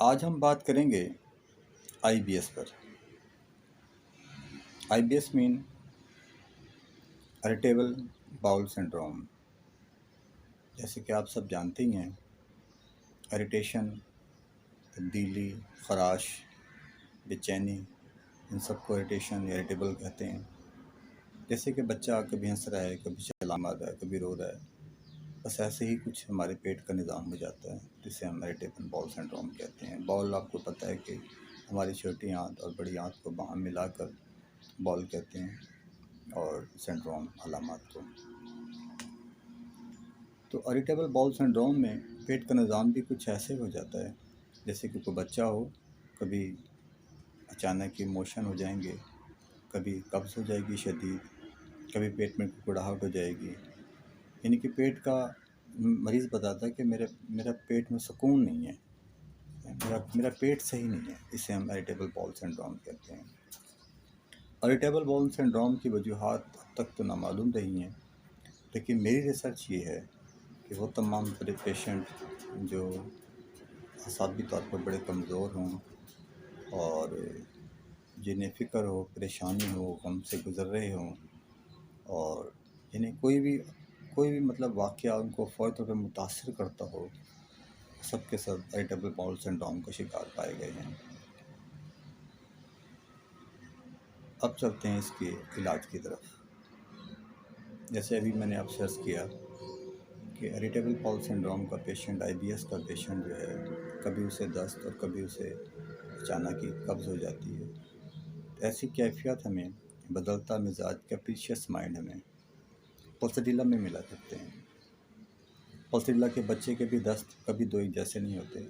آج ہم بات کریں گے آئی بی ایس پر۔ آئی بی ایس مین اریٹیبل باؤل سنڈروم۔ جیسے کہ آپ سب جانتے ہی ہیں، اریٹیشن، تبدیلی، خراش، بے چینی، ان سب کو اریٹیشن یا اریٹیبل کہتے ہیں۔ جیسے کہ بچہ کبھی ہنس رہا ہے، کبھی چلا مار رہا ہے، کبھی رو رہا ہے، بس ایسے ہی کچھ ہمارے پیٹ کا نظام ہو جاتا ہے، جسے ہم اریٹیبل باؤل سنڈروم کہتے ہیں۔ باؤل آپ کو پتہ ہے کہ ہماری چھوٹی آنت اور بڑی آنت کو باہم ملا کر باؤل کہتے ہیں، اور سنڈروم علامات کو۔ تو اریٹیبل باؤل سنڈروم میں پیٹ کا نظام بھی کچھ ایسے ہو جاتا ہے جیسے کہ کوئی بچہ ہو، کبھی اچانک ہی موشن ہو جائیں گے، کبھی قبض ہو جائے گی شدید، کبھی پیٹ میں کڑکڑاہٹ ہو جائے گی۔ یعنی کہ پیٹ کا مریض بتاتا ہے کہ میرا پیٹ میں سکون نہیں ہے، میرا پیٹ صحیح نہیں ہے۔ اسے ہم اریٹیبل باؤل سنڈروم کہتے ہیں۔ اریٹیبل باؤل سنڈروم کی وجوہات اب تک تو نامعلوم رہی ہیں، لیکن میری ریسرچ یہ ہے کہ وہ تمام بڑے پیشنٹ جو اعصابی طور پر بڑے کمزور ہوں اور جنہیں فکر ہو، پریشانی ہو، غم سے گزر رہے ہوں، اور یعنی کوئی بھی مطلب واقعہ ان کو فوری طور پر متاثر کرتا ہو، سب کے سب اریٹیبل باؤل سنڈروم کا شکار پائے گئے ہیں۔ اب چلتے ہیں اس کے علاج کی طرف۔ جیسے ابھی میں نے اب سرچ کیا کہ اریٹیبل باؤل سنڈروم کا پیشنٹ، آئی بی ایس کا پیشنٹ جو ہے، کبھی اسے دست اور کبھی اسے اچانک ہی قبض ہو جاتی ہے۔ ایسی کیفیت ہمیں بدلتا مزاج کیپریشس مائنڈ ہمیں پلسڈیلا میں ملا کرتے ہیں۔ پلسڈیلا کے بچے کے بھی دست کبھی دو ایک جیسے نہیں ہوتے،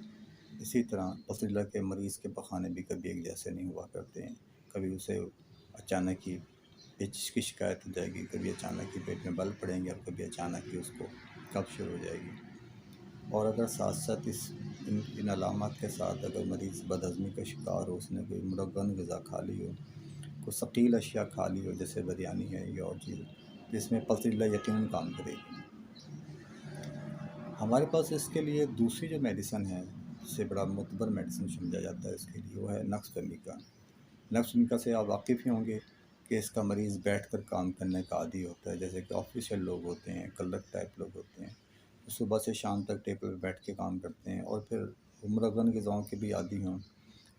اسی طرح پلسڈیلا کے مریض کے پخانے بھی کبھی ایک جیسے نہیں ہوا کرتے ہیں۔ کبھی اسے اچانک ہی پیچش کی شکایت ہو جائے گی، کبھی اچانک ہی پیٹ میں بل پڑیں گے، اور کبھی اچانک ہی اس کو قبض شروع ہو جائے گی۔ اور اگر ساتھ ساتھ ان علامات کے ساتھ اگر مریض بد ہضمی کا شکار ہو، اس نے کوئی مرغن غذا کھا لی ہو، کوئی ثقیل اشیاء کھا لی ہو جیسے بریانی ہے یا اور چیز، جس میں پلسڈیلا یقیناً کام کرے گی۔ ہمارے پاس اس کے لیے دوسری جو میڈیسن ہے، جس سے بڑا معتبر میڈیسن سمجھا جاتا ہے اس کے لیے، وہ ہے نقص فہمی۔ نقص فہمی سے آپ واقف ہی ہوں گے کہ اس کا مریض بیٹھ کر کام کرنے کا عادی ہوتا ہے، جیسے کہ آفیشیل لوگ ہوتے ہیں، کلرک ٹائپ لوگ ہوتے ہیں، صبح سے شام تک ٹیبل پہ بیٹھ کے کام کرتے ہیں، اور پھر مرغن غذاؤں کے بھی عادی ہوں،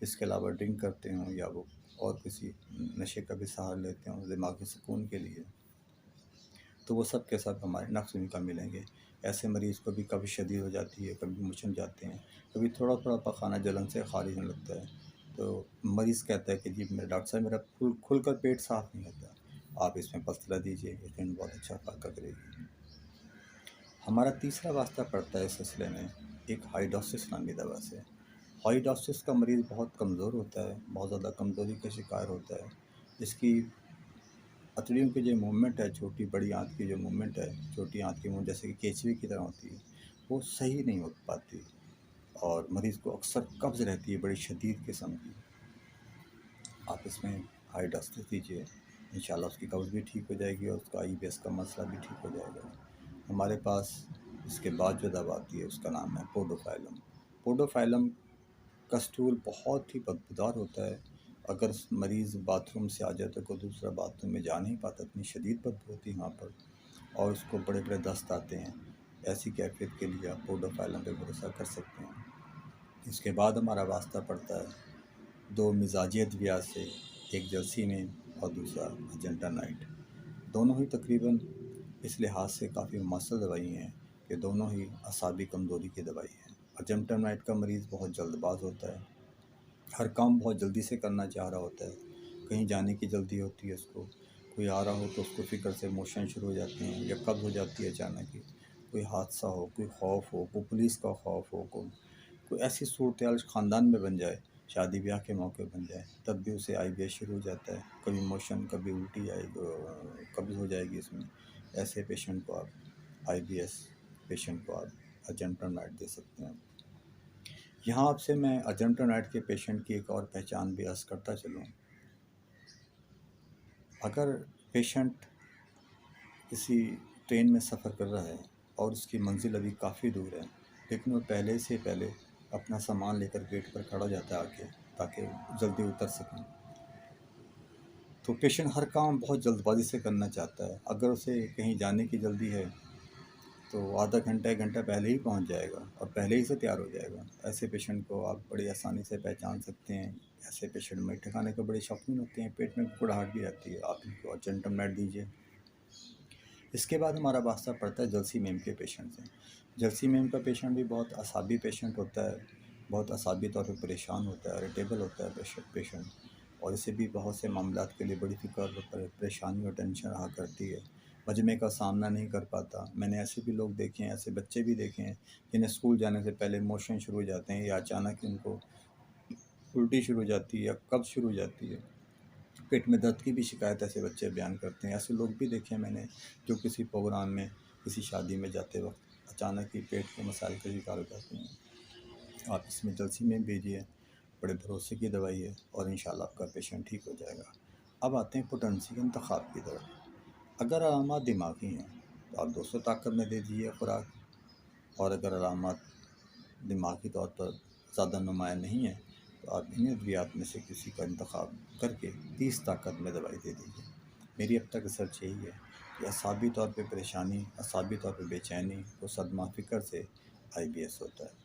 اس کے علاوہ ڈرنک کرتے ہوں یا وہ اور کسی نشے کا بھی سہارا لیتے ہوں دماغی سکون کے لیے، تو وہ سب کے سب ہمارے نقص فہمی کا ملیں گے۔ ایسے مریض کو بھی کبھی شدید ہو جاتی ہے، کبھی موشن جاتے ہیں، کبھی تھوڑا تھوڑا پخانہ جلن سے خارج ہونے لگتا ہے، تو مریض کہتا ہے کہ جی میرا ڈاکٹر صاحب میرا کھل کر پیٹ صاف نہیں ہوتا، آپ اس میں پلسڈیلا دیجیے، یقیناً بہت اچھا فائدہ کرے گی۔ ہمارا تیسرا واسطہ پڑتا ہے اس سلسلے میں ایک ہائیڈروسس نامی دوا سے۔ ہائیڈروسس کا مریض بہت کمزور ہوتا ہے، بہت زیادہ کمزوری کا شکار ہوتا ہے۔ اس کی اتڑیوں کی جو موومنٹ ہے، چھوٹی بڑی آنت کی جو موومنٹ ہے، چھوٹی آنت کی موومنٹ جیسے کہ کیچوی کی طرح ہوتی ہے، وہ صحیح نہیں ہو پاتی، اور مریض کو اکثر قبض رہتی ہے بڑی شدید قسم کی۔ آپ اس میں ہائیڈروسس دیجیے، انشاءاللہ اس کی قبض بھی ٹھیک ہو جائے گی، اور اس کا آئی بی ایس کا مسئلہ بھی ٹھیک ہو جائے گا۔ ہمارے پاس اس کے بعد جو دوا آتی ہے اس کا نام ہے پوڈوفائلم۔ پوڈوفائلم کا اسٹول بہت ہی بدبودار ہوتا ہے، اگر مریض باتھ روم سے آ جائے تو کوئی دوسرا باتھ روم میں جا نہیں پاتا، اتنی شدید بدبو ہوتی ہے وہاں پر، اور اس کو بڑے بڑے دست آتے ہیں۔ ایسی کیفیت کے لیے آپ پوڈوفائلم پہ بھروسہ کر سکتے ہیں۔ اس کے بعد ہمارا واسطہ پڑتا ہے دو مزاجی ادویات سے، ایک جلسیمین اور دوسرا اجنٹا نائٹ۔ دونوں ہی تقریباً اس لحاظ سے کافی مؤثر دوائی ہیں کہ دونوں ہی اعصابی کمزوری کی دوائی ہیں۔ اجنٹا نائٹ کا مریض بہت جلد باز ہوتا ہے، ہر کام بہت جلدی سے کرنا چاہ رہا ہوتا ہے، کہیں جانے کی جلدی ہوتی ہے اس کو، کوئی آ رہا ہو تو اس کو فکر سے موشن شروع ہو جاتے ہیں یا قبض ہو جاتی ہے اچانک ہی، کوئی حادثہ ہو، کوئی خوف ہو، کوئی پولیس کا خوف ہو، کوئی ایسی صورتحال خاندان میں بن جائے، شادی بیاہ کے موقع بن جائے، تب بھی اسے آئی بی ایس شروع ہو جاتا ہے، کبھی موشن، کبھی الٹی آئے گی، قبض ہو جائے گی اس میں۔ ایسے پیشنٹ کو آپ آئی بی ایس پیشنٹ کو آپ اجنٹا نائٹ دے سکتے ہیں۔ یہاں آپ سے میں اجنٹا نائٹ کے پیشنٹ کی ایک اور پہچان بھی عرض کرتا چلوں۔ اگر پیشنٹ کسی ٹرین میں سفر کر رہا ہے اور اس کی منزل ابھی کافی دور ہے، لیکن وہ پہلے اپنا سامان لے کر گیٹ پر کھڑا ہو جاتا ہے آ کے تاکہ جلدی اتر سکیں۔ تو پیشنٹ ہر کام بہت جلد بازی سے کرنا چاہتا ہے، اگر اسے کہیں جانے کی جلدی ہے تو آدھا گھنٹہ 1 گھنٹہ پہلے ہی پہنچ جائے گا اور پہلے ہی سے تیار ہو جائے گا۔ ایسے پیشنٹ کو آپ بڑی آسانی سے پہچان سکتے ہیں۔ ایسے پیشنٹ میٹھے کھانے کے بڑے شوقین ہوتے ہیں، پیٹ میں کڑاہٹ بھی آتی ہے، آپ ان کو ارجنٹم میٹ دیجیے۔ اس کے بعد ہمارا واسطہ پڑتا ہے جلسی میم کے پیشنٹ سے۔ جلسی میم کا پیشنٹ بھی بہت اعصابی پیشنٹ ہوتا ہے، بہت اعصابی طور پہ پریشان ہوتا ہے، اریٹیبل ہوتا ہے پیشنٹ، اور اسے بھی بہت سے معاملات کے لیے بڑی فکر پریشانی اور ٹینشن رہا کرتی ہے، مجمع کا سامنا نہیں کر پاتا۔ میں نے ایسے بھی لوگ دیکھے ہیں، ایسے بچے بھی دیکھے ہیں جنہیں اسکول جانے سے پہلے موشن شروع ہو جاتے ہیں یا اچانک ان کو الٹی شروع ہو جاتی ہے یا قبض شروع ہو جاتی ہے، پیٹ میں درد کی بھی شکایت ایسے بچے بیان کرتے ہیں۔ ایسے لوگ بھی دیکھے ہیں میں نے جو کسی پروگرام میں، کسی شادی میں جاتے وقت اچانک ہی پیٹ کے مسائل کا شکار ہو جاتے ہیں۔ آپ اس میں جلسی میں بھیجیے، بڑے بھروسے کی دوائی ہے اور انشاءاللہ آپ کا پیشنٹ ٹھیک ہو جائے گا۔ اب آتے ہیں پوٹنسی کے انتخاب کی طرف۔ اگر علامات دماغی ہیں تو آپ 200 طاقت میں دے دیجیے خوراک، اور اگر علامات دماغی طور پر زیادہ نمایاں نہیں ہیں تو آپ انہیں ادویات میں سے کسی کا انتخاب کر کے 30 طاقت میں دوائی دے دیجیے۔ میری اب تک ریسرچ یہی ہے کہ اعصابی طور پہ پریشانی، اعصابی طور پہ بے چینی کو صدمہ فکر سے IBS ہوتا ہے۔